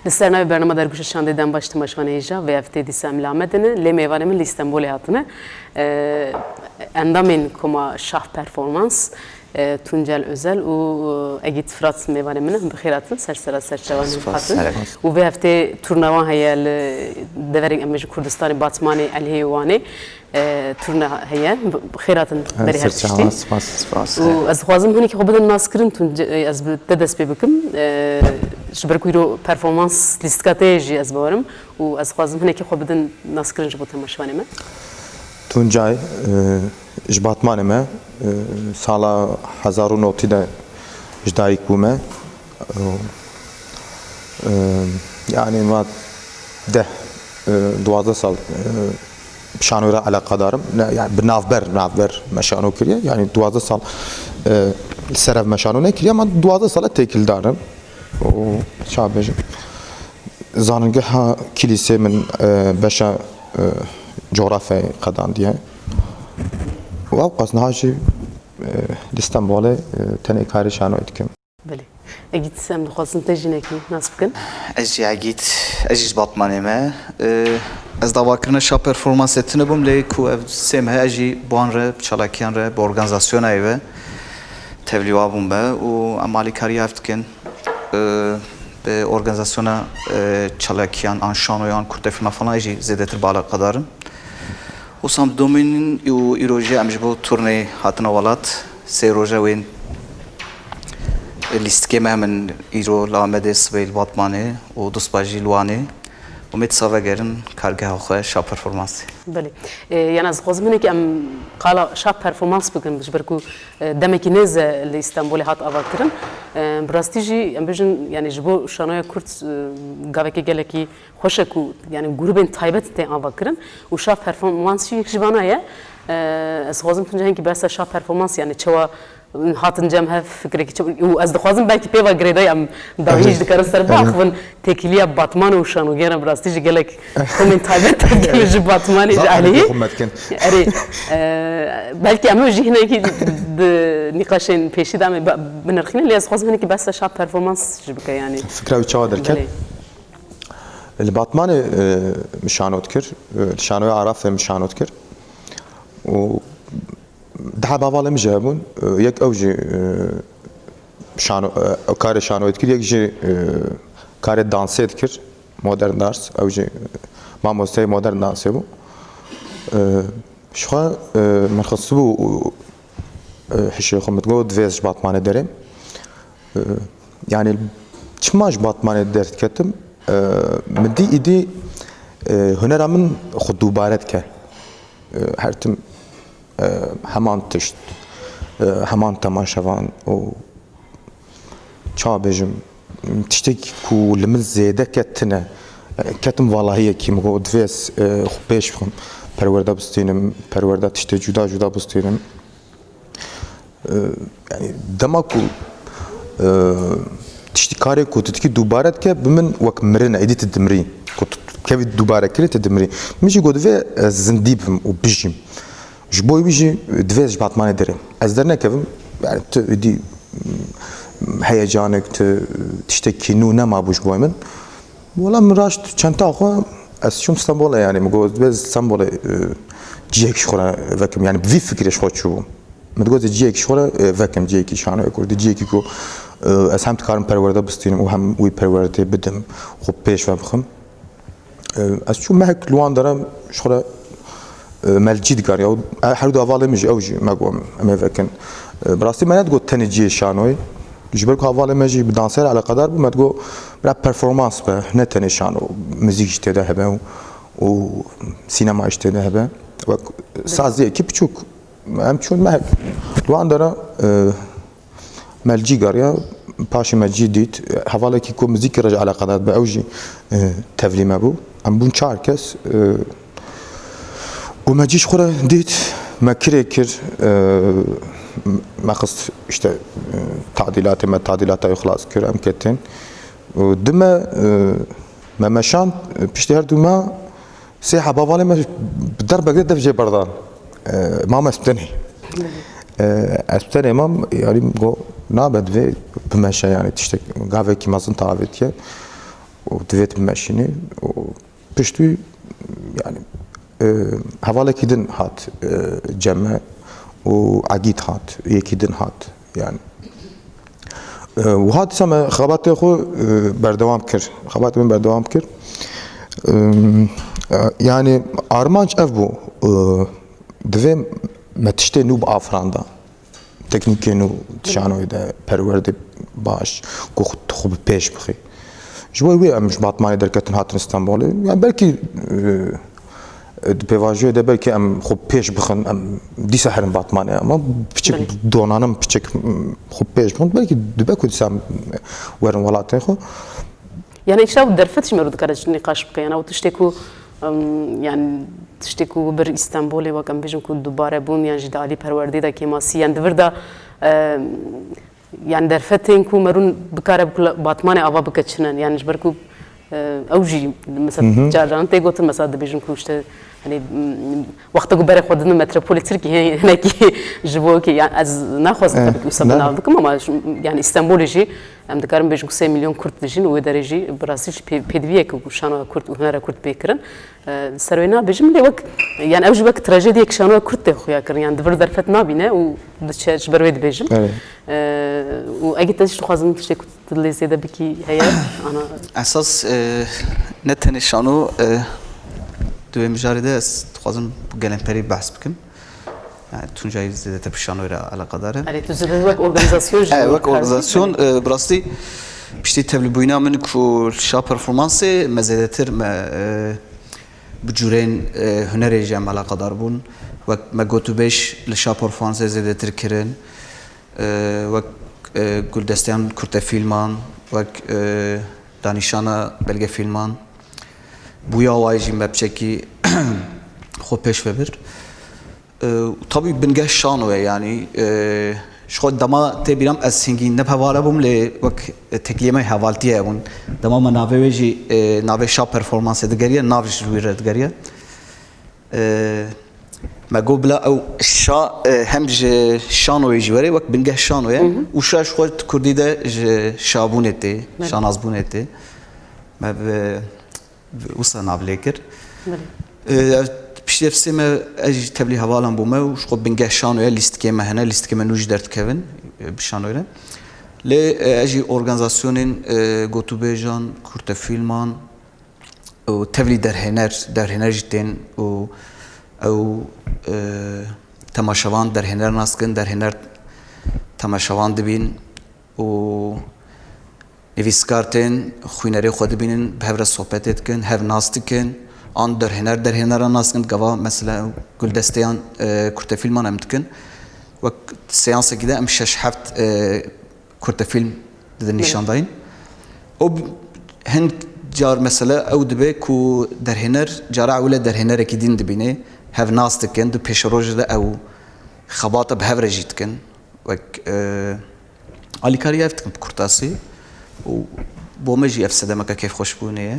Listerna برنامه در گوش شاندیدن باش تماشا نیجا و هفته دیسم لامدنه لیمیوانم لیستانبول هاتنه اندامین کما شاه پرفورمانس Tuncel Özel و Egit Fırat mevanemine bixeyratın sersera serçevan hatın و ve hafte turnavan hayal deverin emeci Kurdistan Batmani Elheyvani turna hayal bixeyratın beri hertişti و az xwazim huni ki xobeden naskirin Tuncel az dedes bebikim şberkuyro performans listkateji az bavarım و az xwazim huni ki xobeden naskirin jbo temaşvaneme Tuncay جباتمانه سالا 1900 ده جدایی کومه yani ما ده 12 سال شانوره علاقه دارم yani نافبر مشانو کریه yani 12 سال سرف مشانو نکریه من 12 سال تکیل دارم و شابجم زانگه کلیسه من بشا جغرافی قدان دیه و قصد هاجی لستانبول تنی کاری شانو اتکم. بله. اگید سام دخواستم تجینه کی نصب کن؟ اجیز باتمانه ما از داواکرنا شا پرفورمانس اتنه بوم لی کو سیم ها اجی بان ره چالاکیان ره با ارگانزاسیون ایوه تبلیغ بوم با و عملی کاری افت کن به ارگانزاسیون چالاکیان آنشانویان کردفنا فلان اجی زیاده تر بالا قدارم. و سام دومین و ایروژه امجبو تورنی هاتنا ولات سه روزه وین لیست که من ایرو لامده سویل باتمانه و دوست باجی لوانه و میت ساوه گرن کارگاه خواه شا پرفورمانسی. بله. یعنی از خواستم که ام قالا شا پرفورمانس بکن بش برکو دمکی نز لاستانبول هات آوارکرن. براستیجی ام بجن یعنی جبو شانوی کرد گاوکی گلکی خوشه کو یعنی گروبین تایبت تی آوارکرن و شا پرفورمانسی یک جوانایه. از خواستم تونجه که بس شا پرفورمانس یعنی چوا هاتن جمع فکری که و از دخوازم باید پیوا گریدای ام داویج دکارن سر باخون تکیلیا باتمان و شانو گرم براستیج گلک کومنتایبت تکیلج باتمانی جالی. اری بلکه امروز جهنه کی نقاشین پیشی دام بنرخینه لی از خواستم که بس شاب پرفورمانس جبکه یعنی. فکر وی چه درکن؟ الباتمان مشانوت کر، شانوی عرف مشانوت کر و ده باواله میجابون یک اوجی شانو کار شانویت کرد یک جی کار دانسیت کرد مدرن دارس اوجی ما مستوی مدرن دانسی بو شو مرخص بو هشی خمت گود ویز باتمانه داریم yani çmaş batmane dert ketim medi idi hüneramın xudubaret ke her tim همان تشت همان تماشاوان و چابجم تشتك كل من زيادة كتنا كتم والله هي كي مقود فيس خبيش فهم پرورده بستينم پرورده تشت جدا بستينم يعني دماكو تشتي كاري كو تتكي دوبارت كه بمن وك مرنا ايدي تدمري كو كيف دوباره كري تدمري مشي قود في زنديبم وبجيم جبوي بيجي دفيز باتمان دري از درنا كيفم يعني تدي هيجانك تشتكي نو نما بوش بوي من ولا مراش چنتا خو از شوم اسطنبول يعني مقول دفيز اسطنبول جيك شخورا وكم يعني بفي فكرش خو شو متقول جيك شخورا وكم جيكي شانو يقول جيكي كو از هم تكارم پرورده بستينم و هم وي پرورده بدم خو پیش و بخم از شو مهك لوان دارم شخورا ملجي دكار يا حرود أفضل مجي أوجي ما قوم ما فكن براستي ما نتقول تنجي شانوي جبرك أفضل مجي بدانسير على قدر ما تقول راب performance به نتني شانو مزيك اشتدا هبه و سينما اشتدا هبه و سازي كيف تشوك هم شون ما لو عندنا ملجي قاريا باشي ملجي ديت حواله كي كو مزيك رجع على قدر بأوجي تفلي ما بو أم بون شاركس وما جيش خورا ديت ما كريكر ما قصد işte تعديلات يخلص كر ام كتن ودما ما مشان بيشتهر دوما سيحه بابالي ما بالضربه قد في بردان ما استني استني ما يعني نابد في بمشى يعني تشتك قافي كي ما زنت عافيت و دویت ماشینی و پشتوی yani havalı kidin hat cemme و عقيد هات يكيدن هات يعني وهات سما خبرت خو بردوام كر خبرت من بردوام كر يعني ارمانج اف بو دوی متشته نوب افراندا تکنیک نو تشانوی ده پرورد باش گفت خوب پیش بخی جوی وی امش باتمانی درکتن هاتن استانبولی yani belki پیواژوی ده belki ام خوب پیش بخن ام دیسه هرن باتمانی ama küçük donanım küçük خوب پیش بخن belki dübe kudisam ورن ولاتن خو يعني إيشاو درفتش مرود كارج نقاش بكي أنا وتشتكو يعني تشتكو بر إسطنبول وكم بيجون كود دوباره بون يعني جدالي پروردي دا كيماسي يعني دوردا يعني درفتين كو مرون بكاره بكل باتمان آوا بكتشنن يعني جبركو أوجي مثلا جاران تيجوتن مثلا دبيجون كوشته يعني وقت قبره خودنا متروبولي تركي هنا كي جبوكي يعني از ناخذ تبكي وسبنا بكم ما يعني اسطنبول جي ام دكارم بيجو 3 مليون كرد دجين و درجي براسيش بيدويك وشانو كرد وهنا كرد بيكرن سروينا بجمله وقت يعني اوج وقت تراجيدي كشانو كرد خويا كر يعني دبر درفت نابينه و دشج برويد بيجم و اجي تشت خازن تشتي تدلي زياده بكي هي انا اساس نتن شانو دوی مجارده است خوازم گلن پری بحث بکم تونجای زیاده تپشانوی را علاقه داره. آره تو زیاده وقت ارگانیزاسیون جدید. وقت ارگانیزاسیون براستی پشتی تبلیغ بوینا من کو شا پرفورمانس مزیده تر بجورین هنری جمع علاقه دار بون وقت مگوتو بیش لشا پرفورمانس زیاده تر کرن وقت گل دستیان کرده فیلمان وقت دانشانا بلگه فیلمان بویا وایجی مبچکی خو پیش ببر tabii bingeh şanı yani şu dama tebirem az singin ne pavara bum le vak teklime havaltiye bun dama manaveci nave şa performans edgeriye nav jwir edgeriye ma gobla ew şa hem je şanı jwere vak bingeh şanı u şa şu kurdide şabun etti şanazbun etti ma وصل نافليكر بشتي فسمة أجي تبلي هوالم بوما وشقو بنجح شانو يا ليست كيما هنا ليست كيما نوج درت كيفن بشانو يلا لي أجي أورغانيزاسيونين غوتو بيجان كورت فيلمان و تبلي درهنر جتين و أو تماشوان درهنر ناسكن درهنر تماشوان دبين و نویسکارتن خوینری خود بینن به هر صحبت کن هر ناست کن آن در هنر ناست کن گوا مثلا گلدستیان کرت فیلمان امت کن و سیانس کده ام شش هفت کرت فیلم در نشان داین او هند جار مثلا او دبی کو در هنر جارع ولا در هنر کی دین دبینه هر ناست کن دو پیش روز ده او خبات به هر جیت کن و علی کاری افت کن کرتاسی و بومجی افسده مکه کیف خوش بونه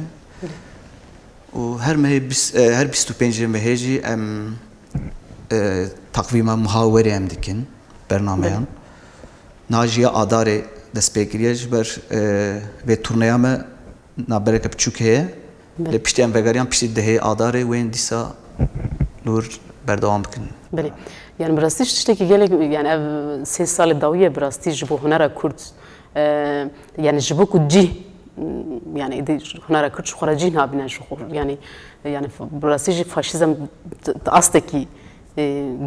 و هر 25 مهجی ام تقویم محاوره ام دیکن برنامه‌ام ناجیه آداره دست بگیریش بر و تورنیام نبره که بچوکه لپشتی ام بگیریم پشتی دهه آداره و این دیسا نور بردوام بکن. بله yani براستیش تشتکی گله yani 3 سال داویه براستیش بو هنر کرد يعني جبوك جي يعني إذا هناك كرش خارجين هابين شو يعني براسيج فاشيزم أصدقي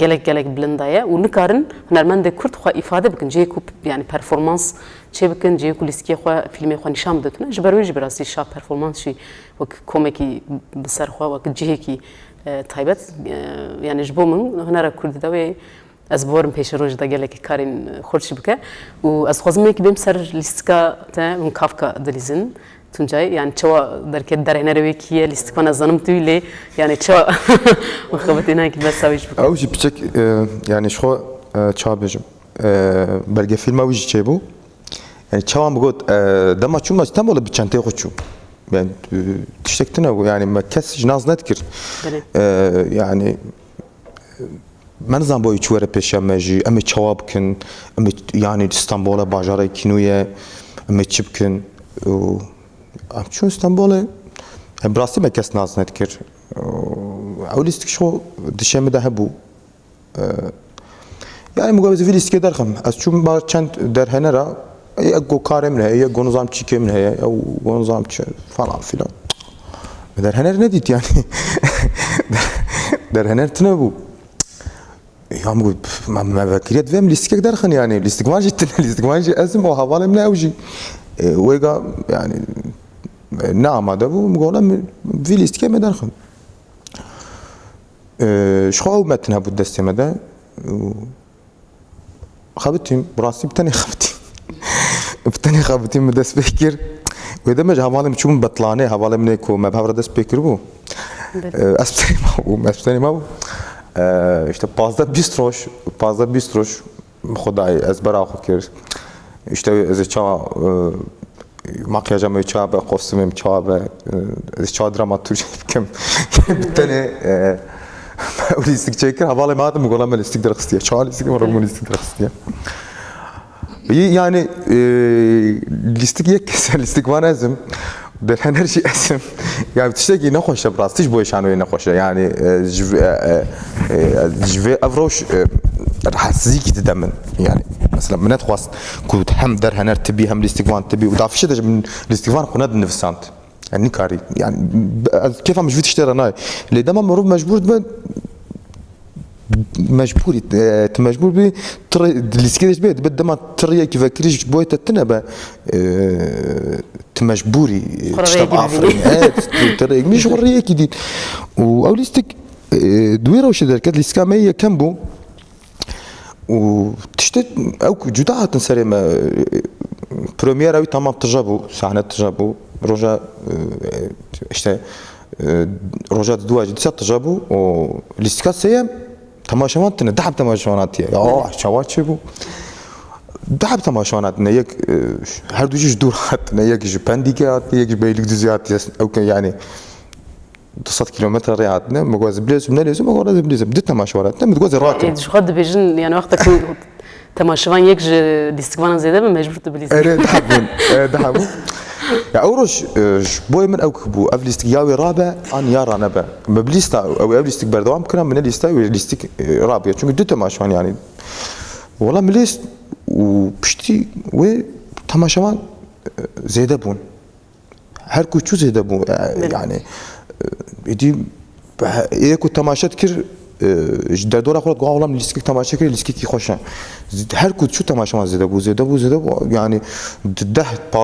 جلك بلندايا ونكارن هنرمند كرد خا إفادة بكن جيكو يعني performance شيء بكن جيكو لسكي خا فيلم خا نشام دتنا جبرويج براسي شا performance شيء وك كوميكي بسر خا وك جيكي تايبت يعني جبو من هناك كرد داوي از بورم پیش روز داگله که کارین خورشی بکه و از خوازم که بیم سر لیستکا تا من کافکا دلیزن تونجای یعنی چوا در هنروی کیه لیستکا نزنم تویله یعنی چوا مخابطی نه که بس سویش بکه. اوجی بچک yani şu çağ bejim belge filma uji çebu yani çağım bugod dama çuma tam ola bir çantaya koçu ben tiştektin o yani ma kes jnaz netkir yani من زن با چوره پیشم مجی امی چواب کن امی یعنی استانبول بازار کینویه امی چیب کن و چون استانبول براستی ما کس ناز ندکر اولیستک شو دشم ده هبو yani mugabeze vi liske derxem az çum bar çend derhenera ya go karem ne ya gonuzam çikem ne ya gonuzam çi falan filan derhener ne dit yani derhener tne bu ya mu ma bakiriyet vem liske derxen yani listik var cidden listik var azim o havalem ne uji ويجا يعني نعم هذا هو مقولة في ليست كم درخم شو متنها بدست ماذا خبتهم براسي بتاني خبتهم بدست بكر وإذا ما جهوالي مشوم بطلانة هوالي منيكو ما بهور دست بكر بو أسبتني ما بو işte pazda bistroş خدای از برا خود کرد işte از چا makyajımı çabe, kostümüm çabe, çağ dramaturji kim tane listik çeker havalı madem bu kadar listik derxistiye çağ listik var bu listik derxistiye yani listik yek keser listik var azim der her şey azim yani işte ki ne hoşa brastiş bu işanı ne hoşa yani jve avroş حسيك تدمن يعني مثلا من اتخواص كنت هم در هنر تبي هم الاستقبال تبي ودافش ده من الاستقبال قناد النفسانت يعني كاري يعني كيف مش بتشتري انا اللي دام مروف مجبور مجبور بي اللي سكيدش بيت بد ما تريا كيف كريش بويت تنبا تمجبوري تشتغل عفري تريا مش وريك جديد واوليستك دويره وش دركات الاسكاميه كم بو وتشتت او جداعة تنسريما بريمير اوي تمام تجابو صحنة تجابو روجا اشتا روجا دواج دسات تجابو و ليستكات سيام تماشوان تنا دحب تماشوانات يا شواات شبو دحب تماشوانات يك هر دوجيش دورات يك جبانديكات يك بيلك دوزيات او يعني 200 كيلومتر رياضنا مغوز بليز من لازم مغوز بليز بدت تماشوات متغوز راكب شو قد بيجن يعني وقتك تماشوان يك ديستقبان زياده مجبور تبليز دحبون يا اوروش بوي من اوكبو افليستك ياوي رابع ان يارا نبا مبليستا او افليستك بردوام كنا من ليستا وليستك رابع çünkü دت تماشوان يعني والله مليست وبشتي و تماشوان زياده بون هر كوچو زياده بون يعني ایدی یک تماشا کر در دور خود قاولم لیسکی تماشا کر لیسکی کی خوشن هر کد شو تماشا زده بو yani 10-15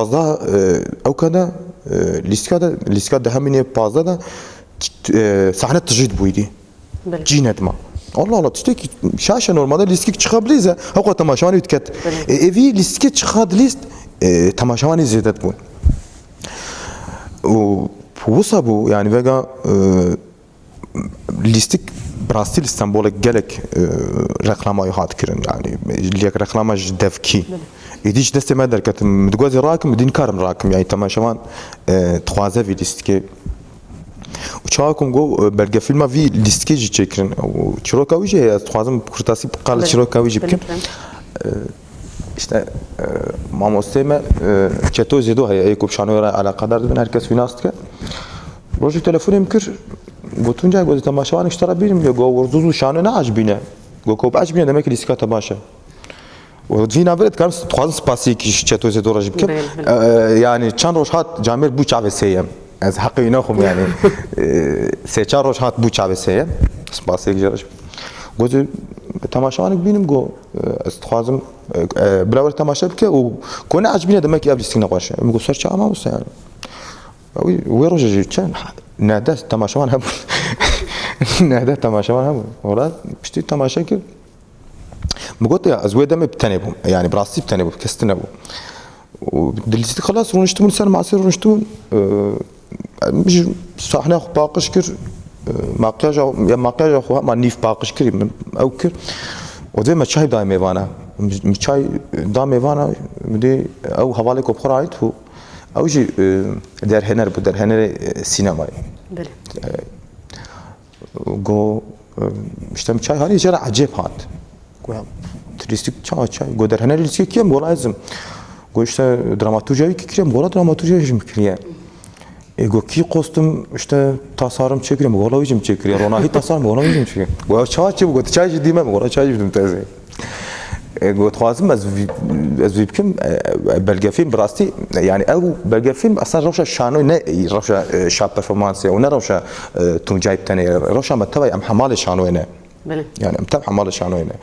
او كذا لیسکا ده همینه 15 da sahne tecid buydu cinet ma Allah tişteki şaşa normalde listik çıkabilize hakikaten tamaşavanı ütket evi listik çıkadı list tamaşavanı zedet bu وصبوا يعني vega listik براسtil İstanbul'a gelek reklamayı hat kirin yani liyek reklamaj devki İdiş desteme derket mdgozi rakim din karım rakim yani tamaşavan txaze vi listike uçakum go belge filma vi listike ji çekirin çirokavi je ya txazım kurtasi qal çirokavi jibkim işte mamosteme çeto zedo hay ekop şanora alakadar ben herkes finast ke روزی تلفنم کرد گفتم جای گذاشت تماشاوان اشترا بیرم یا گو ورزوز شانه نه عجبینه گو کوب عجبینه دمک لیسکا تماشا و دینا برد کارم خواهد سپاسی کیش چطور زد دورج بکن yani چند روز هات جامر بو چاوه سیم از حقی نخوام yani سه چهار روز هات بو چاوه سیم سپاسی کیش گذاشت تماشاوان بینم گو از خواهدم براور تماشا بکه و کنه عجبینه دمک ابلیستی نقاشه میگو سر چه آمام است yani ويروج كان نادى تماشاوان هم نادى تماشاوان هم ولا بشتي تماشا كده مقولت يا ازويدم بتنبهم يعني براسي بتنبهم كستنبو ودلست خلاص ونشتمون سنه مع سير ونشتمون مش صحنا باقش كر ماقياج اخو ما نيف باقش كر او كر وزي ما شاي دايم ايوانا شاي دايم ايوانا بدي او حوالي كبخرايت هو او جي در هنر بود در هنر سینمایی بله گو اشتم چای هانی جرا عجیب هات گو تریستیک چای گو در هنر لیسکی کیم گو لازم گو اشته دراماتورجی کی کیم گو دراماتورجی میکنه Ego ki kostüm işte tasarım çekiyorum. Gola hücum çekiyor. Ona hiç tasarım ona hücum çekiyor. Bu çağçı bu çağcı diyemem. Gola çağcı dedim teze. Ego twazım az vipkim belge film براستی yani ev belge film aslında roşa şano ne roşa şap performansı o ne roşa tuncayip tane roşa matbay am hamal şano ne. Yani am tab hamal şano ne.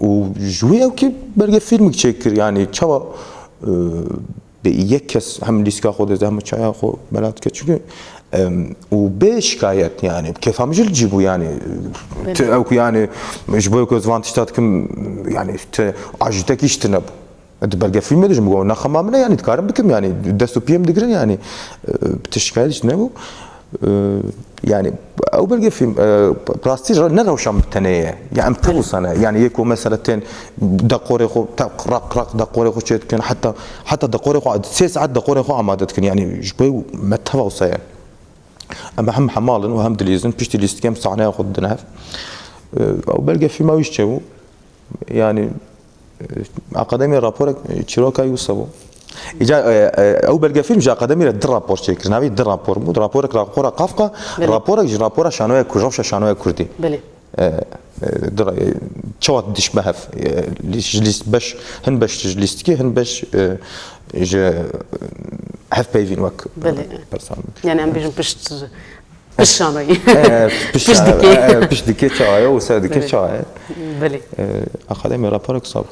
O jüye ki belge film çekir yani çava bir kez hem liska خود hem çaya خو belat ki çünkü و بشکایت yani kefamcıl cibu yani o yani mecbur gözvan iştatkim yani işte ajitek işte ne bu belge film edeceğim bu ne hamamına yani karım bikim yani destopiyem digrin yani şikayet işte ne bu yani o belge film prestij ne roşam taneye yani bu sana yani yeko mesela ten دقوري خو قرق دقوري خو çetken hatta دقوري خو 3 saat دقوري خو amadatken yani jbo metava olsa أما هم حمالن وهم دليزن بيش دليست كم صعناه ياخذ دناف أو بلقى في ما يشتوا يعني أقدمي رابورك شروكا يوصلوا إجا أو بلقى فيلم جا أقدمي الدر رابور شكل نبي الدر رابور مو رابورك قافقة رابورك رابورة شانوية كرجوشة شانوية كردي بله در شوات دش بهف ليست باش هن باش ليستكي هن باش هف بيفين وك يعني عم بيجون بش شانوي بش دكي شاي وسا دكي شاي بله أخذني رابورك صاب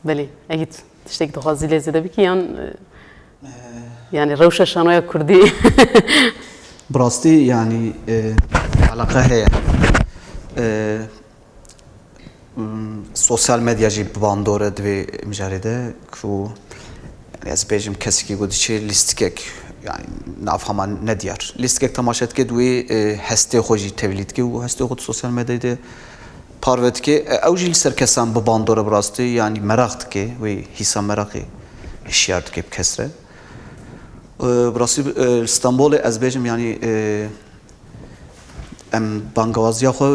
بله أكيد تشتكي تخازي لازم ده بكي يعني روشة شانوي كردي براستي يعني علاقة هي sosyal medya jî bandore divê mijarede ku ez bêjim kesekî got diçe lîstikek yani navhama ne diyar lîstikek temaşa dike wê hestê xwe jî tevlî dike û hestê xwe sosyal medyayê de parve dike ew jî li ser kesan bi bandore bi rastî yani merak dike wê hîsa merakê hişyar dike bi kes re bi rastî İstanbolê ez bêjim yani em bangawaziya xwe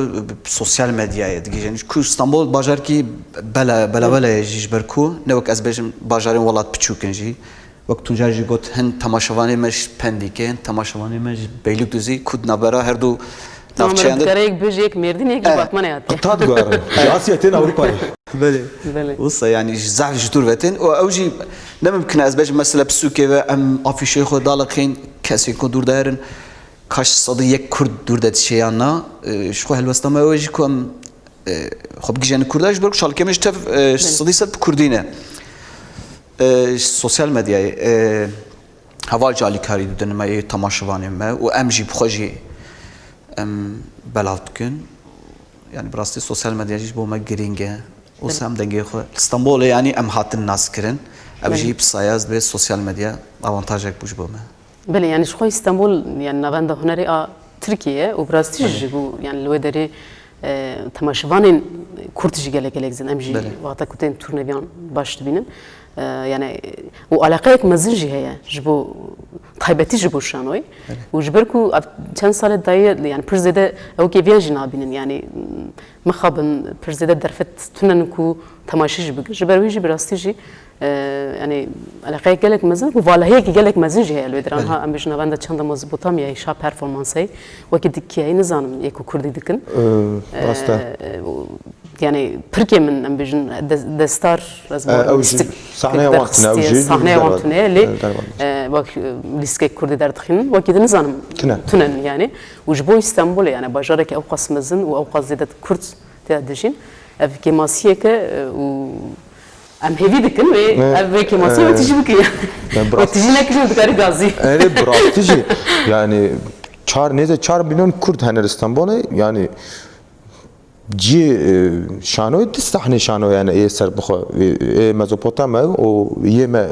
sosyal medyayê digihîjin ku İstanbol bajarkî bela jî ber ku ne wek ez bêjim bajarên welat piçûkin jî wek tuncar jî got hin temaşevanê me ji Pendîkê hin temaşevanê me ji Beylikdûzî ku navbera her du navçeyan karayek bej yek merdin yek batman hayatı tad guarın asiyetin Avrupa'yı bele wisa yani zaf ji tur vetin o ew jî ne mümkün ez bêjim mesela pisûkê ve em afîşê xwe dalixîn kesên ku dûr derin kaç sadı yek Kurd dur dedi şey anla şu helvestama o jî ku em xwe bigîjin Kurdaj ber şalkeme ji tev sadı sed Kurdîne sosyal medyayê heval alîkarî didin me temaşevanê me û em jî bi xwe jî em belav dikin yani bi rastî sosyal medya jî bo me girîng e û em dengê xwe İstanbolê yani em hatin naskirin ev jî pisayaz ve sosyal medya avantajek bû ji bo me بله يعني شو اسطنبول يعني نبند هنري تركيا وبراستيج جو يعني الودري تماشفانين كورتجي قالك زين امجي وقتا كنتين تورنيفيان باش تبينن يعني وعلاقيك مزنجي هي جبو طيبتي جبو شانوي وجبركو كان سال داي يعني برزيده او كيفيان جنابين يعني مخابن برزيده درفت تننكو تماشيج بك جبرويجي براستيجي يعني علاقه قالك مزن وفوالا هيك قالك مزنجي هي الودرانها ام بجنا بندا چند مزبوطام يا شا performansı وكي كي نظام يكو كردي دكن يعني بركي من ام بجن دستار صحنه وقتنا صحنه وقتنا اللي وك ليسكي كردي در دخين وكي نظام تنن يعني وجبو اسطنبول يعني باجارك او قسم مزن او قصيده كرد تادجين افكي ماسيك و ام هيفي دكن و افكي ماسي وتجي بك وتجي لك شو دكار غازي evet براستيجي yani çar neyse çar milyon Kürt hener İstanbul'a yani جي شانو تستحني شانو يعني ايه سر بخو ايه مزوبوتاميا او يما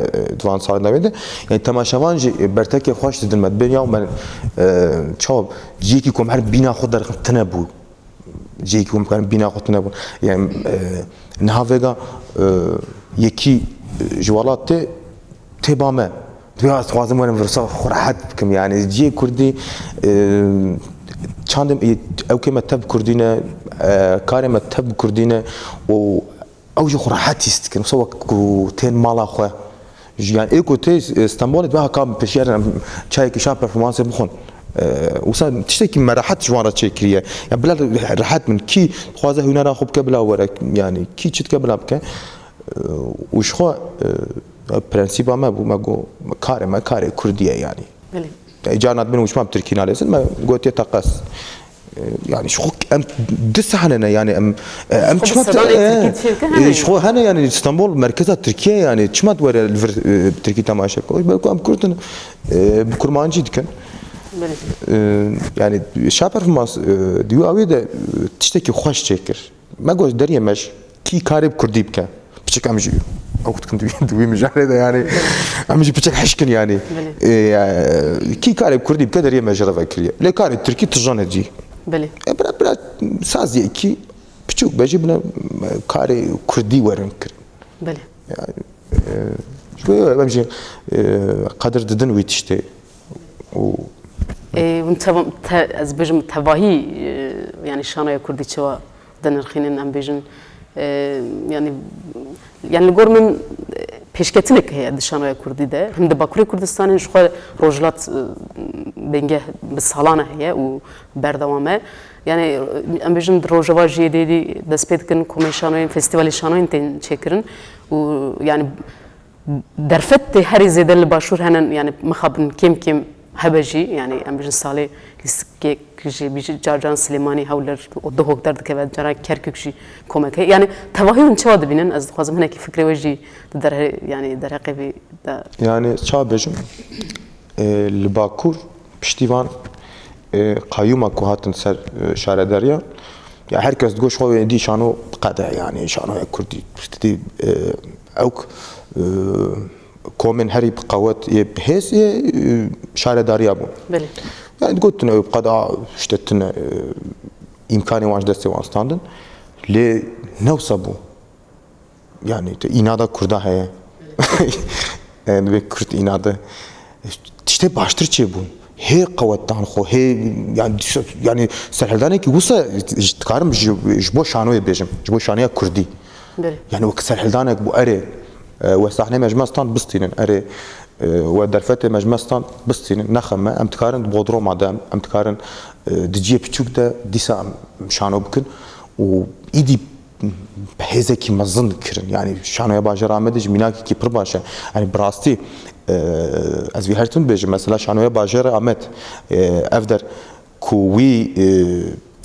دوان صار نويده يعني تماشاوان جي برتكي خوش ددمت بين يوم من تشوب جيكي كوم هر بينا خود در تنبو جيكي كوم كان بينا خود تنبو يعني نهافيغا يكي جوالات تبامه biraz fazla benim fırsat rahat bikim yani ciye Kurdi çandım evke metab Kurdine kare metab Kurdine o awji rahat istikin so ku ten mala xwe yani ekote İstanbul'da ve hakam peşiren çay ki şap performansı bukun وصل تشتكي ما راحت جوارا تشكريه يعني بلا راحت من كي خوازه هنا راخب قبل ورا يعني كي تشت قبل بك وش خو برنسيبا ما بو ما جو كاري كرديه يعني بله جانات من وش ما بتركينا لازم ما قلت يتقص يعني شو ام دس حنا يعني ام شو هنا يعني اسطنبول مركزها تركيا يعني شمت ورا تركيا تماشى ام كردن بكرمانجي كان yani şah performans diyor abi de tişteki hoş çekir. Ma göz deriye meş ki karib kurdib ke. Piçek amcı. Avut kuntu duy mücadele yani. Amcı piçek haşkın yani. Ki karib kurdib ke deriye meş rava kiriye. Le karib Türkiye tjan edici. Beli. Bra saziye ki piçuk beji buna kari kurdi verin kir. Beli. Yani şöyle amcı kader dedin ve tişte o از بجم تواهی یعنی شانه کردی چوا دنرخینن ام بجن yani لگور من پیشکتینه که هست شانه کردی ده هم دباکوری کردستانی شخو روجلات بنگه بسالانه هست و بردوامه yani ام بجن روجوا جیدی دسپید کن کمی شانه فستیوالی شانه تین چکرن و yani درفت هری زیده لباشور هنن yani مخابن کم هبجي يعني ام بجن سالي لسكي كجي بيجي جارجان سليماني هولر او دهوك درد كبا جرا كرككشي كومك يعني تواهي من شواد بينن از خوازم هناك فكري وجي در يعني در قبي يعني شا بجم الباكور پشتیوان قیوما کو هاتن سر شارداریا ya herkes تقول شو دي شانو قدا يعني شانو كردي پشتی اوك كومن هري بقوات بحيث شارداريا بون بله يعني قلت انه بقضاء شتتنا امكاني واش دستي وانستاندن لي نوصبو يعني inada kurda هي yani ve kurt inadı işte baştır çe bu he qawattan xo he yani serhaldane ki usa tkarım jbo şanoy bejim jbo şanoya kurdi yani o serhaldane bu are وصحنه مجمستان بستينن اري ودرفت مجمستان بستينن نخمه ام تكارن بودرو مادام ام تكارن دجيه بچوك ده ديسا شانو بكن و ايدي بهزكي مزن كرن يعني شانو يا باجر احمد ميناكي كي پر باشه يعني براستي از وی هرتون بيجي مثلا شانو يا باجر احمد افدر كوي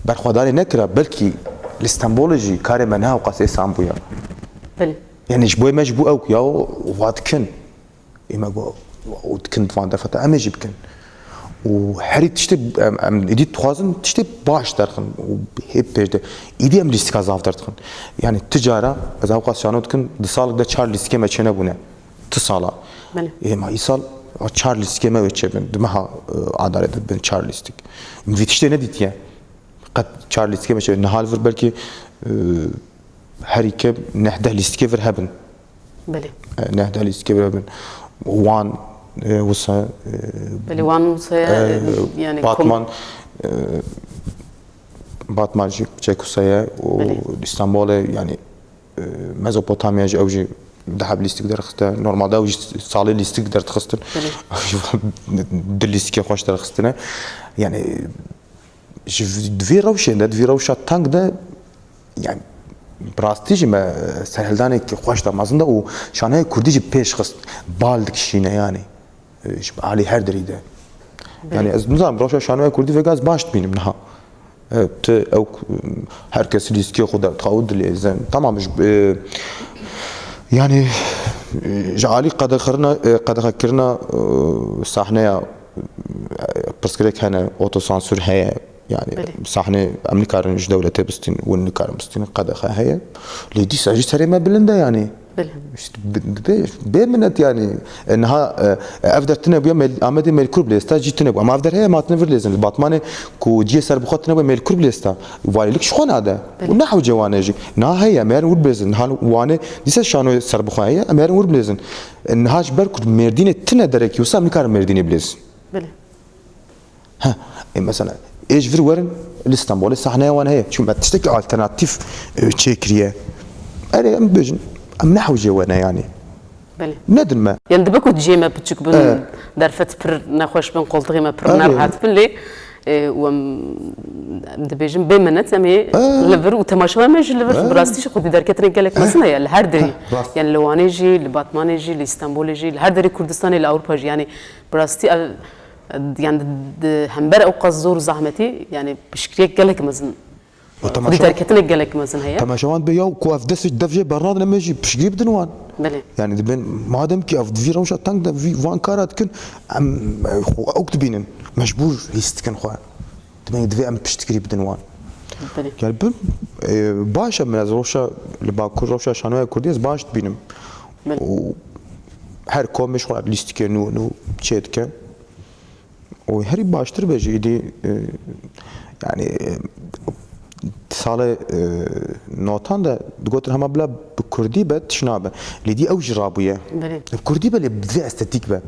برخواداري نكره بلكي الاسطنبولجي كاري منها وقاسي سامبويا بله يعني جبوي ما جبو اوك يا واتكن اما جو وتكن فان دفت اما جبكن وحري تشتي ام ايدي توازن تشتي باش درخن وهيب بيجده ايدي ام ريسك ازافترتخن يعني التجاره از اوقات شانوتكن دسالك ده تشارلي سكيما چنه بونه تصالا اما يسال تشارلي سكيما وچبن دمها عدالت بن تشارلي ستيك مفيتشتي نديت يا قد تشارلي سكيما نهالفر بلكي هري كب نحده ليستكفر هبن بله نحده ليستكفر هبن وان وصا بله وان وصا يعني باتمان جيكوسايا واسطنبول يعني ميزوبوتاميا اوجي ذهب ليستك درخته نورمال دا اوجي صالي ليستك در تخستن دليستك خوش درختنا يعني دفي روشه تانك ده يعني براستيجي ما سهلداني كي خوش دمازنده و شانه كرديجي پیش خست بالدك شينه يعني علي هر دريده يعني از نظام روشا شانه كردي في غاز باش بينم نها ت او herkes riski خود تقود لازم تمام يعني جعلي قد خكرنا صحنه برسكريك هنا اوتو سانسور هي يعني صحنه امريكا رنج دولة بستين والنكار بستين قد هي لدي ساجي سري ما بلندا يعني بمنت يعني انها افدرتنا بيوم امدي ميل كرب لستا جيتنا ما افدر هي ما تنفر لازم الباطمانه كو جي سر بخوتنا ميل كرب لستا وايلك شخون هذا ونحو جوانجي نا هي امير ور بلزن نحن وانه ديس شانو سر بخويا امير ور بلزن انها برك مردينه تنا درك يوسا امريكا مردينه بلز ها مثلا ايش في ورن الاسطنبول الصحنه وانا هي شو ما تشتكي الترناتيف تشيكريه انا ام بجن ام نحو جوانا يعني بله Nedir me? يعني دبكو تجيما بتشك بن درفت بر نخوش بن قلت غيما بر نرهات بلي وم دبيجن بمنت أمي لفر وتماشوا ما يجي لفر براستيش خدي دركتنا قالك مثلا يعني الهردري يعني لواني يجي لباتمان يجي لإسطنبول يجي الهردري كردستاني لأوروبا يجي يعني براستي يعني همبر أو قصور زحمتي يعني بشكل قالك مثلا خدي دركتنا قالك مثلا هي تماشوان بيو كو اف دس دفجه برنامج لما يجي بشقيب دنوان بله يعني دبن ما دام كي اف في روش تانك ده في وان كارات كن ام اكتبينن مجبور يستكن خو دبن دفي ام بشتكري بدنوان بله يعني بن باشا من از روشا لباكو روشا شانوي كرديز باش بينم و her komş خو لیست نو چیت که و هری باشتر بجی دی yani سال نوتان ده دكتور هم بلا بكردي بت شنابه لدي أو جرابية بكردي بلا بدي استاتيك به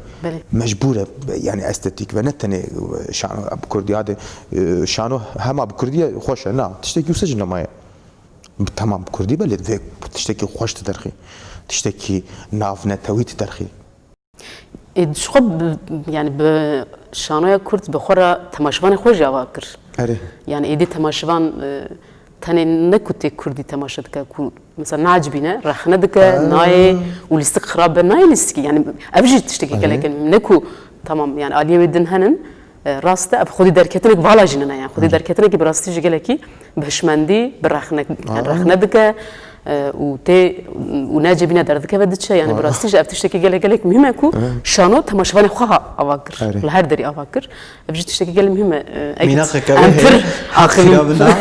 مجبورة يعني استاتيك به نتني شانو بكردي هذا شانو هم بكردي خوش لا تشتكي وسجن ما تمام بكردي بلا تشتكي خوش تدرخي تشتكي ناف نتوي تدرخي شخب يعني بشانويا كرد بخورا تماشفان خوش جواكر أري يعني إيدي تماشفان تاني نكوتي كردي تماشا دكا مثلا نعجبينا رخنا دكا ناي وليستك خراب ناي ليستكي يعني أبجي تشتكي كلاكن نكو تمام يعني آلية بدن هنن راسته أب خودي دركتنك بالا جننا يعني خودي دركتنك براستي جالكي بهشمندي برخنا رخنا دكا وتي وناجبينا دردك بدتش يعني براستيش أفتشتكي جالك مهمة كو شانو تماشفان خوها أفكر الهردري أفكر أبجي تشتكي جال مهمة مينا خكابه آخر بنا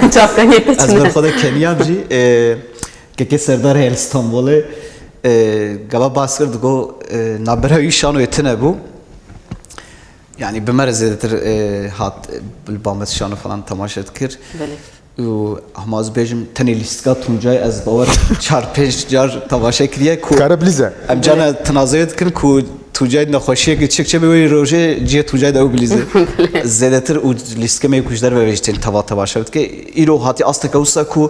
از من خود کنیا بجی که سردار هل استانبول گلا باس کرد گو نبره شانو اتنه بو yani بمرزه هات بالبامت شانو falan تماشا کرد و هماز بیشم تنی لیستگاه تونجای از باور 4-5 جار تماشا کردیه کو کاربلیزه ام جانا تنازعات کن کو تونجای نخوشیه که چه به روزه جه تونجای داو بلیزه زیادتر و لیستگاه میکوشدار و ویشتن توا تماشا که ایرو هاتی اصل کوسا کو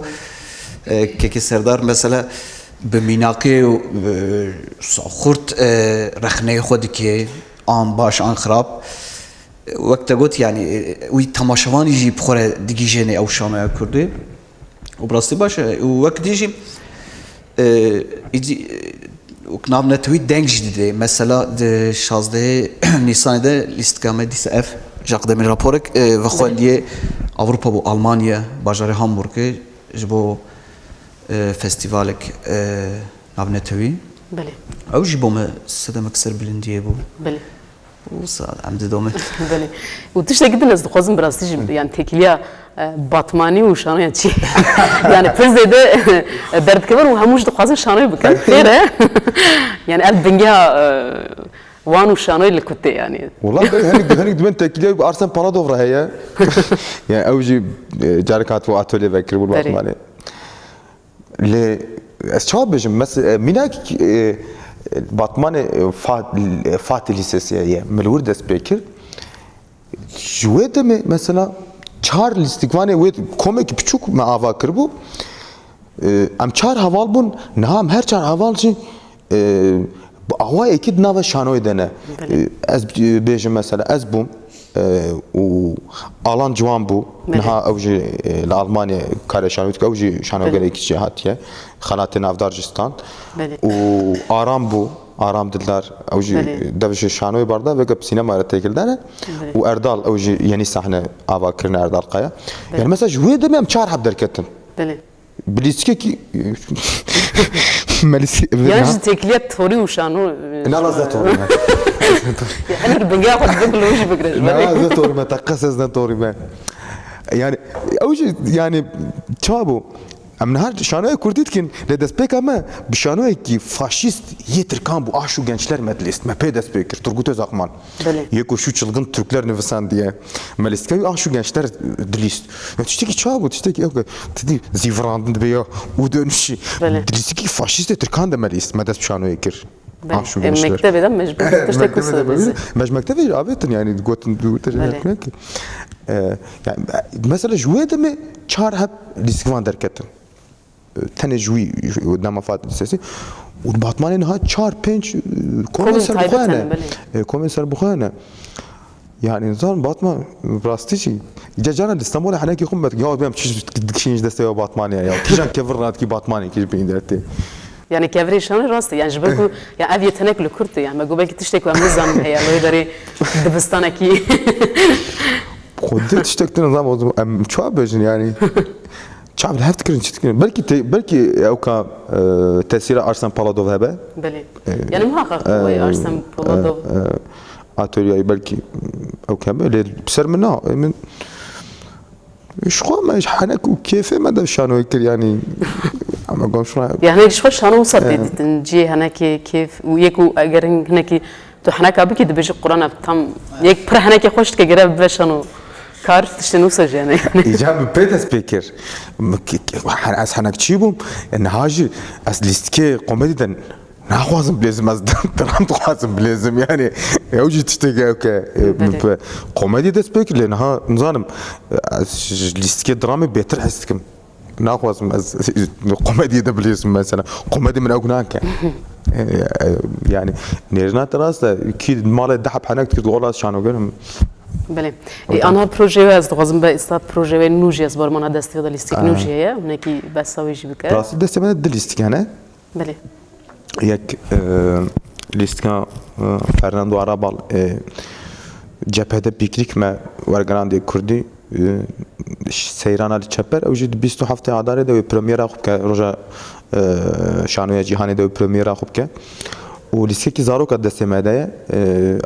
که سردار مثلا به میناقی و خورد رخنه خودی که آن باش آن خراب وقت قلت يعني وي تماشوان يجي بخورة ديجيني أو شانو كردي وبراسي باشا وقت يجي يجي وكناب نتوي دنج جديد مثلا د 16 نيسان ده لیستگاه دیس اف جاق دمیر راپورك وخواليه أوروبا بو ألمانيا باجار هامبورغ جبو فستيفالك ناب نتوي بله أو جبو ما سدم أكثر بلنديه بو بله وصار عمد دومه بله وتشتى جدا از خوازم براستيش يعني تكليا باتماني وشانو يعني يعني فرز ده درد كبر وهموش دخوازم شانو بكن خيره يعني قلب بنجها وانو شانو اللي كنت يعني والله هنيك دمن تكليا بارسن بانادوفرا هي يعني اوجي جاركات واتولي فكر بالباتماني ل اسشاب بجم مثلا ميناك باتمان فاتح لیسesiye ملور دست بکر جوه دم مثلا 4 لیستگوانه و کومک بچوک معاوا کربو ام 4 حوال بون نه هم هر 4 حوال چی آوا اکید ناو شانوی دنه از بیجم مثلا از بوم و آلان جوان بو نها اوجی لالمانیا کار شانوی که اوجی شانو گره کیچه هاتیه خانات نافدارجستان و آرام بو آرام دلدار اوجی دوش شانوی برده و گپ سینما را تکل داره و اردال اوجی یعنی صحنه آوا کرن اردال قایا yani mesela جوی دمیم 4 حب درکتن بلیسکی کی مالسی يعني تكليات توري وشانو لا لا توري انا بنجا اخذ قبل وش بقرش لا توري ما تقصص توري ما يعني اول شيء يعني çabuk ام نهار şanoya kurditkin le despek ama bir şanoya ki faşist yetirkan bu şu gençler medlist mepe despekir Turgut Özakman yeko şu çılgın Türkler nüfusan diye meliskay şu gençler dilist ya tişteki çabuk tişteki yok dedi zivrandın be ya o dönüşü dilistki faşist yetirkan demelist medes şanoya kir şu gençler mektebeden mecbur tişteki kusur mecmektebi abetin yani gotin yani mesela jüvede mi çar hep liskvan derketin تنجوي قدام فات السياسي و باتمان ها 4-5 كومنسر تایبەتن، بخانه بله. كومنسر بخانه يعني نظام باتمان براستيشي جانا اسطنبول حنا كي قمت يا بهم تشيش دسته باتمانيا يا كيجان كفرنات كي باتماني كي بيندرتي يعني كافري شان راستي يعني جبركو يعني ابي تناكل كرتي يعني ما قبل تشتكي ومزام هي الله يدري دبستانكي خدت تشتكت نظام ام شو بجن يعني شعب هفت كرن تشتكي بلكي او كا تاثير ارسن بالادوف هبه بلي يعني محقق هو ارسن بالادوف اتوليا بلكي او كامل بسر منها من شو ما حنك كيف ما ده شانو يكر يعني اما قوم شو يعني شو شانو وصلت نجي هناك كيف ويكو اگر هناك تو هناك ابي بيجي القران تام يك بر هناك خوش تجرب بشانو كار تشتنو سج يعني ايجاب بيتا سبيكر اس هناك تشيبهم ان هاجي اس ليستكي كوميديدن ناخوازم بلازم از درام تخوازم بلازم يعني يوجد تشتكي اوكي كوميدي ده سبيكر لانها نظام ليستكي درامي بيتر حسكم ناخوازم از كوميدي ده بلازم مثلا كوميدي من اوغناك يعني نيرنا تراس كي مال الدحب حنك تقول شانو قالهم بله انا بروجي از دغزم به است بروجي نوجي از برمانه دستي ولا ليستيك نوجي ونكي بس سويش بك راس دستي من دليستيك انا بله يك ليستيك فرناندو عربال جبهه بيكريك ما ورغراندي كردي سيرانا لچپر اوجد 27 عداره دو پريميرا خوب که روجا شانويا جهاني دو پريميرا خوب که و ليستيك زاروك دستي مدايا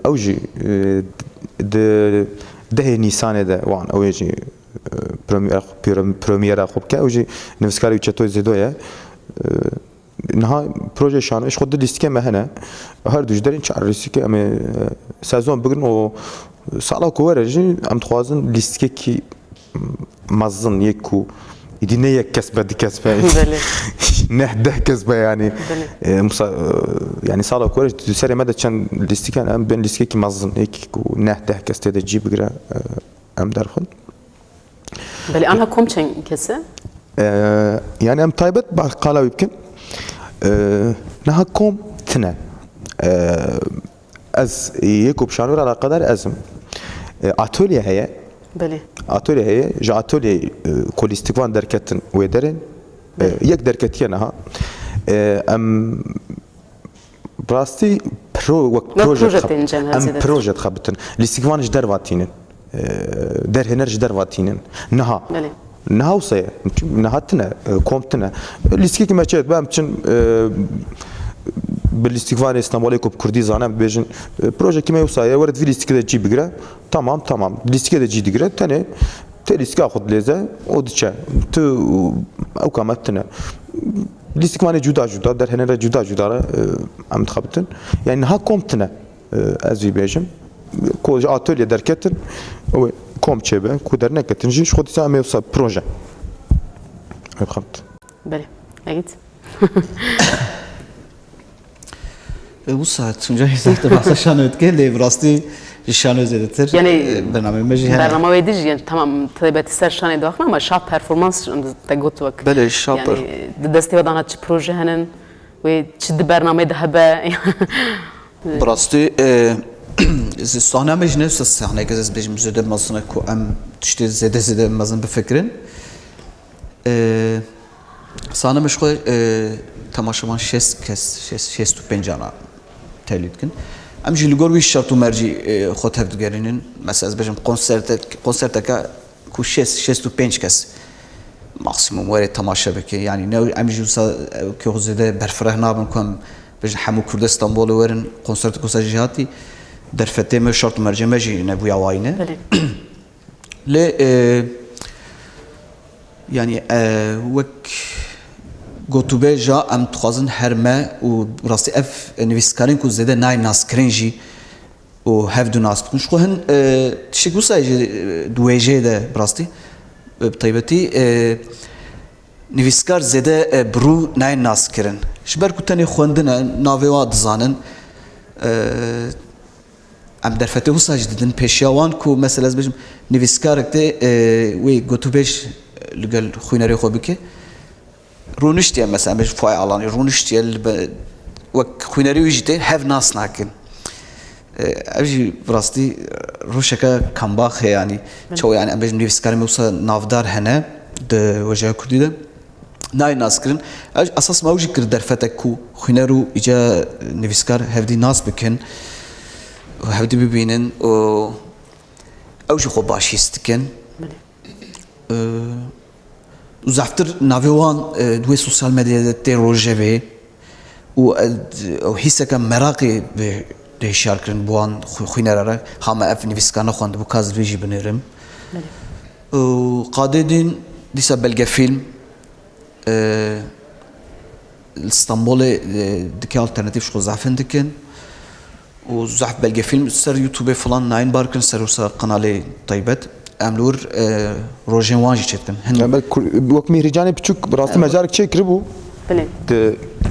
اوجي ده نيسان ده وان اوجي پريميرا خوب که اوجي نفسكاري چتو زيدويا نها پروژه شانوش خود لیستیکه مهنه هر دوش دارین چهار لیستیکه اما سازون بگن و سالا کوارجی ام خوازن لیستیکه کی مزن یکو ایدینه یک کسبه دی کسبه نه ده کسبه يعني يعني سالا کوارج سری مده چند لیستیکه ام بین لیستیکه کی مزن یکو نه ده کسته ده جی بگره ام درخون بله آنها کم چند کسه يعني ام تایبت با قالا يمكن نها كوم تنا از يكوب شانور على قدر ازم اتوليا هي بله اتوليا هي جا اتوليا كوليستيكوان دركتن ويدرن يك دركتينها ام براستي بروجكت ام بروجكت خبتن ليستيكوانش درواتينن در هنرج درواتينن نها بله نهاوسه نهاتنا كومتنا ليستيكي ما تشات بام تشن بالاستيكفان اسطنبول كوب كردي زانا بيجن بروجي كيما يوصايا ورد في ليستيكي دا جي بقرا تمام ليستيكي دا جي دقرا تاني تليستيكي اخذ ليزا ودشا تو او كامتنا ليستيكفان جدا در هنا جدا ام تخبتن يعني ها كومتنا ازي بيجن كو اتوليا دركتن كوم تشبه كودر نكتن جيش خد سامي وصل بروجي خبط بله اكيد وصلت تونجا زهت بحث شانو تكلي براستي شانو زدتر يعني برنامج مجي هنا برنامج ويدج يعني تمام تبعت سر شان داخل ما شاب performance تقول وقت بله شابر يعني دستي بدانا تش بروجي هنن وتشد برنامج ذهب براستي الصحنة مش نفس الصحنة كذا بيجي زده مثلا كو ام تشتي زده مثلا بفكرن صحنة مش خوي تماشامان شست تو پنجانا تولید کن ام جی لگور ویش شرط و مرجی خود هفت گرینن مثلا از بجم کنسرت که کو شست و پنج کس ماکسیموم وارد تماشا بکی یعنی نه ام جی وسا که خود برفره نابن کم بجم حمو کرد استانبول ورن کنسرت کوسا جهاتی در فتح مر شرط و مرجی مجی نبوی آواینه ل يعني وك گوتوبه جا ام تخوازن هرمه و راستی اف نویسکارین کو زده نای ناسکرین جی و هف دو ناس بکنش خو هن تشکو سایج دویجه ده براستی بطیبتی نویسکار زده برو نای ناسکرین شبر کتنی خوندن ناویوا دزانن ام در فتح و سایج دیدن پیشیوان کو مثلا از بجم نویسکارک ده وی گوتوبهش لگل خوینری خو بکه رونشتیه مثلا بهش فای علانی رونشتیه وەک خوێنەری وی ژیتێ هەڤ ناس ناکەن ئەو ژی ڕاستی ڕۆژێکە کەمباخ هەیە ینی چاو یانی ئەم بێژم نویسکارێ وسە ناودار هەنە وەژای کوردی دە نای ناسکردن ئەساس ماوژی کرد دەرفەتێک و خوێنەر و ئیجا نویسکار هەڤدی ناس بکەن هەڤدی ببینن ئەو ژی خۆ باشیست دکەن زعفتر ناوێ وان دوێ سوسیال مەدیە تێ ڕۆژەوێ و هیسەکە مەراقی هشیارکردن بوان خوێنەرە هەمە ئەف نویسکانە خواندبوو کاس دوێژی بنێرم قادێ دین دیسە بەلگە فیلم ئیستانبولê dikê alternatîv ji xwe zefin dikin û zef belge film ser YouTubeê filan nayên bar kirin ser wisa qenalê taybet em li wir rojên wan jî çêdikin وەک میهریجانê piçûk rastî mecarek çê kiribû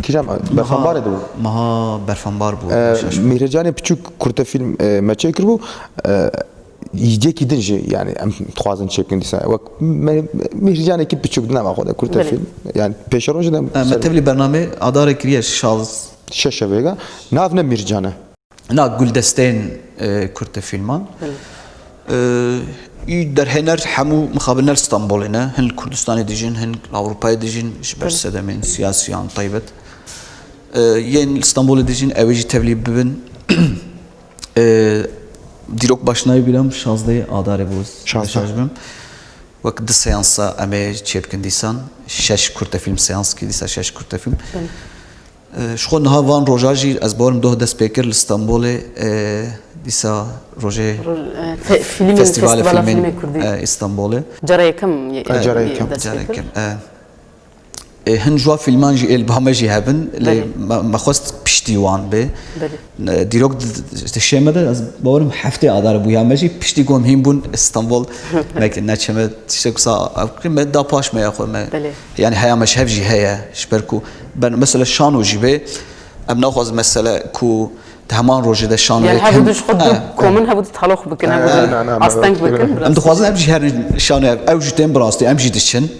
kîjan berxembarê dibû meha berfembar bû میهریجانê piçûk kurte film me çê kiribû yiyecekî din jî yani em dixwazin çêkin dîsa wek میهریجانekî piçûk din ema xwe de kurte film yani pêşerojê de me tevlî bername adarê kiriye şaz şeş vêga nav ne میهریجان e na guldestên kurte filman î derhener hemû mixabinler İstanbolê ne hin Kurdistanê dijîn hin Ewropayê dijîn ji ber sedemên siyasiyan taybet yên İstanbolê dijîn ew ê jî tevlî bibin dîrok başnayê bîram şazdeyê adarê bû şajbim wek di seansa em ê çêbikin dîsan şeş kurte film seanskî dîsa şeş kurte film ji xwe niha van roja jî ez barim doh dest pê kir li İstanbolê dîsa rojê Festîvalê Filmên İstanbolê Cara yekem hin jwa filman jî êlbame jî hebin lê me xwest piştî wan bê dîrok şême de ez bawerim heftê adar bû ya me jî piştî gom hîn bûn İstanbol neçeme tiştek wisa ev me da paş me ya xwe me yani heya me hev jî heye ji ber ku ben mesela şano jî bê em naxwaz mesele ku heman rojê de şano yani hebû diş xwe komin hebû talox bikin asteng bikin em dixwazin em jî her şano ew jî tên bi rastî em jî diçin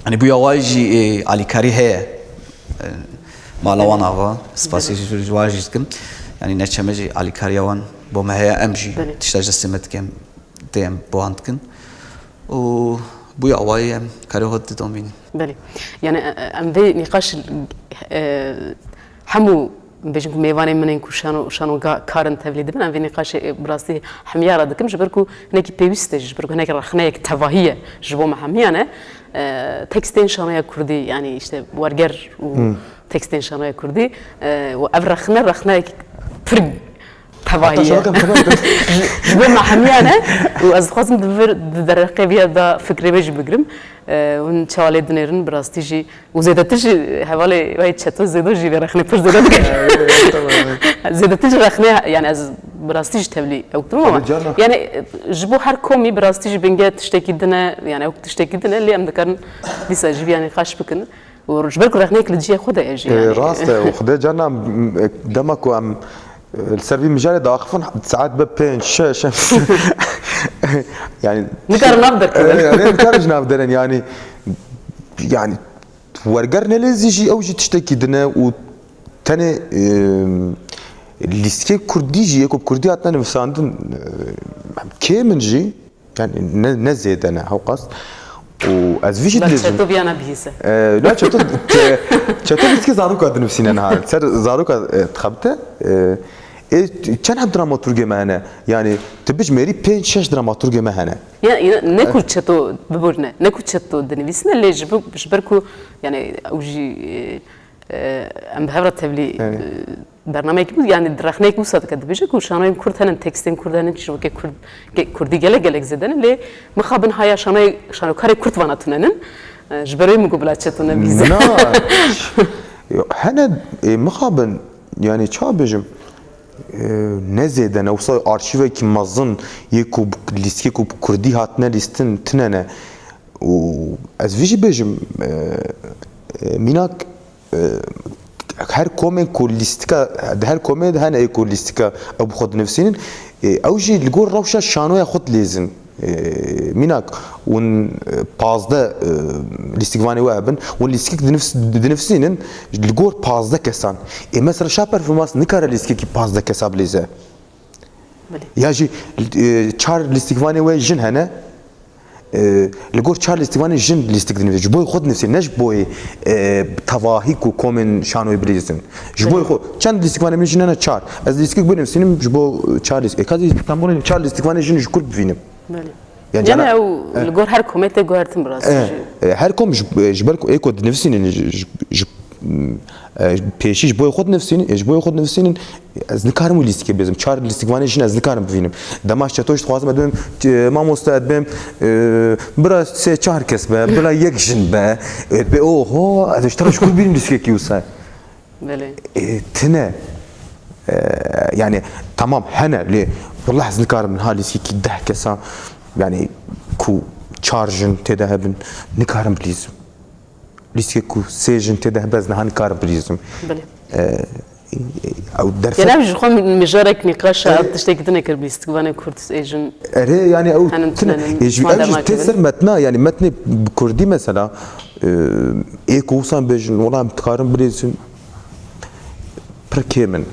hani bu yaway jî alîkarî heye mala wan ava spasî jî jwar jî dikim yani neçeme jî alîkariya wan bo me heye em jî tişta ji destê me dikim tê em bo wan dikin û bu yawayê em karê xwe didom bînin belê yani em vê nîqaş hemû bêjin ku mêvanên min ên ku şano karin tevlî dibin em vê nîqaşê bi rastî hemyara dikim ji ber ku hinekî pêwîst e ji ber ku hinek rexneyek tevahî ye ji bo me hemiyan e tekstên şanoya Kurdî yani işte werger û tekstên şanoya Kurdî û ev rexneyek pir tevahî ye ji bo me hemiyan e û ez dixwazim di derqeviya da fikrê me jî bigirim hûn çawalê dinêrin bi rastî jî û zêdetir jî hevalê wê çeto zêdo jî vê rexnê pir zêde dike zêdetir jî rexnê yani ez bi rastî jî tevlî ew dikim ama yani ji bo her komî bi rastî jî bingê tiştekî dine yani ew tiştekî dine lê em dikarin dîsa jî yani xweş bikin û ji ber ku rexneyek li ciyê xwe de e jî rast e û xwedê carna dema ku em ser vî mijarê daxifin saet be pênc şeş yani nikarin nav derkirin nikarin nav derin yani werger nelêzî jî ew jî tiştekî dine û tenê lîstikê Kurdî jî yekû Kurdî hatine nivîsandin kê min jî yani ne zêde ne hewqas û ez vî jî dilêjim çeto biyana bihîse ne çeto lîstikê zaroka dinivîsîne niha ser zaroka dixebite çend hem dramaturgê me hene yani tu bijmerî pênc şeş dramaturgê me hene ne ku çeto biborîne ne ku çeto dinivîsine lê ji ber ku yani ew jî em bi hevra tevlî bernameyekî bû yani rexneyek wisa dike dibêje ku şanoyên Kurd henin tekstên Kurd henin çîrokê Kurdî gelek zêdenin lê mixabin haya şanokarê Kurd vana tunenin ji ber wê min got bila çeto nebîze hene mixabin yani ça bêjim ne zêde ne wisa arşîvekî mezin yê ku lîstikê ku Kurdî hatine lîstin tinene û ez vî jî bêjim mînak her komên ku lîstika her komê de hene ku lîstika ew bi xwe dinivîsînin ew jî li gor rewşa şanoya xwe dilêzin mînak ون پازده لیستگوانی وابن و لیستگی دنفسینن لگور پازده کسان مثلا شا پرفورمانس نکاره لیستگی پازده کسا بلیزه یا جی چهار لیستگوانی و جن هنه لگور چهار لیستگوانی جن لیستگ دنفسی جبوی خود نفسی نش بوی تواهی کو کومن شانوی بلیزن جبوی خود چند لیستگوانی من جن هنه چهار از لیستگ بنفسینم جبو چهار لیستگ کازی تامون چهار لیستگوانی جن جکور بفینم يعني او الجور هر كوميته جور تمراس هر كوم جبالكو ايكو نفسين پیشیش بوی خود نفسین بوی خود نفسین از نکارم لیستی بزنم چهار لیستگوانی جن از نکارم ببینم دماش چطورش خوازم ادم ما مستعد بیم برا سه چهار کس به برا یک جن به اوه ازش ترش کل بینیم لیستی کیوسا بله تنه يعني تمام هنا ليه والله از نکارم من هالیستی کی ده کسا يعني كو چارجن تدهبن نكارم بليزم ليسكي كو سيجن تدهبز نهان كارم بليزم بله او درفه يعني مش خم مجارك نقاش تشتكي تنكر بليستقبان كورتس ايجن اري يعني او يجي تسر متنا يعني متن كردي مثلا ايكو سان بيجن والله متكارم بليزم بركيمن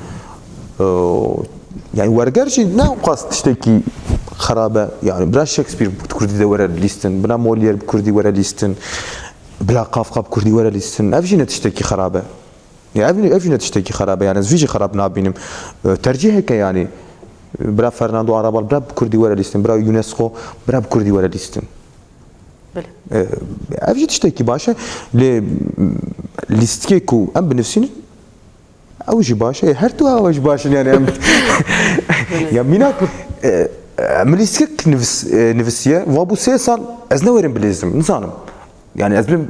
يعني ورقرشي ناقص تشتكي خرابه يعني بلا شكسبير بكردي ورا ليستن بلا مولير بكردي ورا ليستن بلا قاف بكردي ورا ليستن افجينا تشتكي خرابه يعني افجينا تشتكي خرابه يعني فيجي خراب نابينم ترجيحك يعني بلا فرناندو عربال بلا بكردي ورا ليستن بلا يونسكو بلا بكردي ورا ليستن بله افجي تشتكي باشا ليستكيكو ام بنفسين اوجي باشا هرتو اوج باشا يعني يا ميناك مليسكك نفسيه وابو سه سال از نورم بليزم انسانم يعني از بلم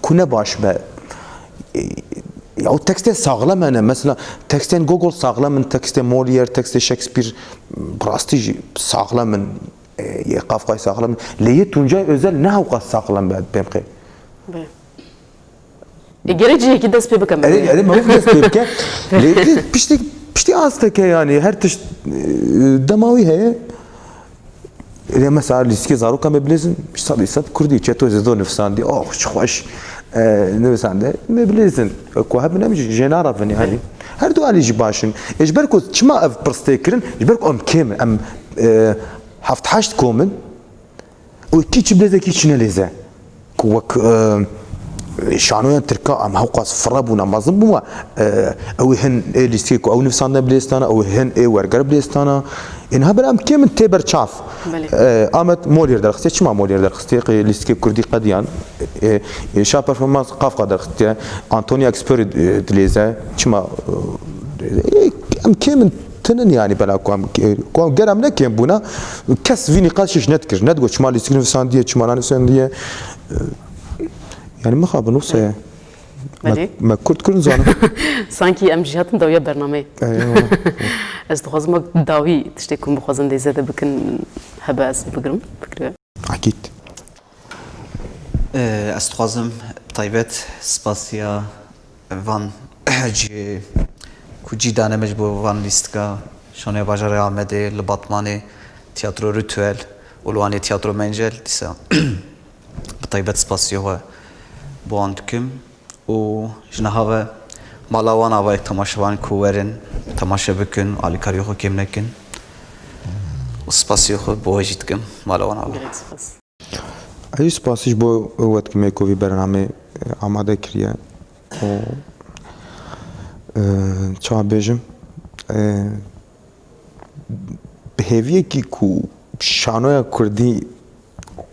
كنا باش با او تكست ساغلم انا مثلا تكستين جوجل ساغلم من تكست مولير تكست شكسبير براستيجي ساغلم من يقاف ساغلم ليه تونجاي özel ne havqas sağlam bemqi geleceğe ki ders bebek ama evet ما ders bebek pişti astake yani her tış damawi هي إذا مثلا ليسكي زارو كم بليزن مش صار يصير كردي شتو زدون نفسان دي أوه شخوش نفسان ده مبليزن كوهب نمج جنارة فني هذه هردو على جباشن إجبركو شما أف برستيكرن إجبركو أم كيم أم هفت حشت كومن وكيش بليزة كيش نليزة كوك شانويا تركا ام هوقاس فرابونا ما ظنبوا او هن ليستيكو او نفسان بليستانا او هن ورقر بليستانا انها برام كيم تبر تشاف امت مولير درختي شما مولير درختي ليستيك كردي قديان شا برفورمانس قاف درختي انطونيو اكسبير دليزا شما ام كيم تنن يعني بلا كوام جرام نكيم بونا كاس في نقاش نتكر ندغو شما ليستيك نفسان دي شما نفسان دي يعني ما خاب نفسه ما كنت كل زانه سانكي ام جهات داويه برنامج از تخازم داوي تشتكون بخازن دي زاده بكن هباس بقرم فكره اكيد از تخازم طيبت سباسيا وان جي كوجي دانمج بو وان ليستكا شونه باجار احمدي لباتماني تياترو ريتوال ولواني تياترو منجل ديسا طيبت سباسيا هو بوندكم و جنهاوه مالاوان آوای تماشاوان کوورن تماشا بکن علی کاریو خو کم نکن و سپاسیو خو بوجید کم مالاوان آوای ای سپاسیش بو وقت که میکوی برنامه آماده کریه و چه بیشم بهیویه کی کو شانوی کردی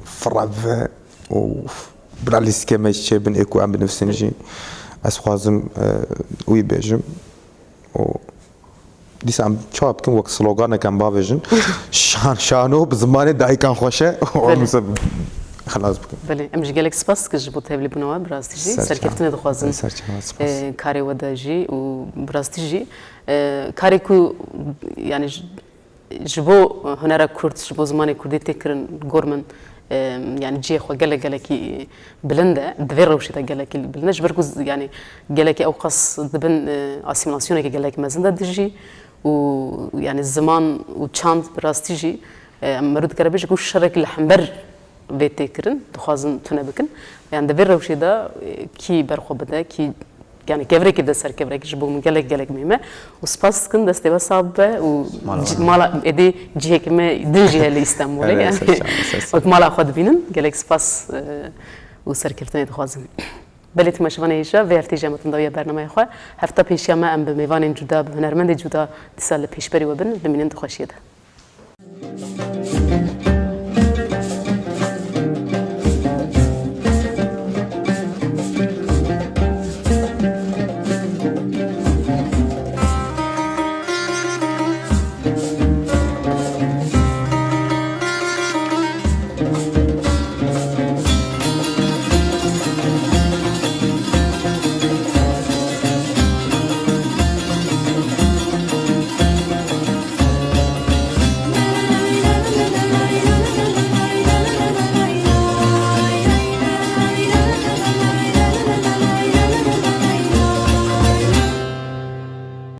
فرابه و براليس كما شابن اكو عم بنفسنجي اسخوازم وي بيجم و ديس عم شاب كم وقت سلوغان كان بافيجن شانو بزمان داي كان خوشه خلاص بكم بله امش جالك سباس كجبو تهبلي بنوا براستيجي سركفتنا دخوازن كاري وداجي و براستيجي كاري كو يعني جبو هنرا كرد جبو زمان كردي تكرن غورمن يعني جي خو جالكي بلندا دفير وشتا جالكي بلنش بركوز يعني جالكي اوقاس دبن اسيميلاسيون كي جالكي مازن دجي ويعني الزمان وتشانت براستيجي مرود كربيش كو شرك الحنبر ve tekirin, duhazın tüne bikin. Yani de bir revşida ki berxobede ki yani gevrek de ser gevrek ji bu gelek mime. U spas kın deste ve sabbe u mala edi cihekime din ciheli İstanbul'e yani. O mala xod binin gelek spas u serkeftene duhazın. بلت مشوانه ایجا و ارتجاع متنداوی برنامه خواه هفته پیشیامه ام به میوان جدا به هنرمند جدا دیسال پیشبری و بن لمینند خوشیده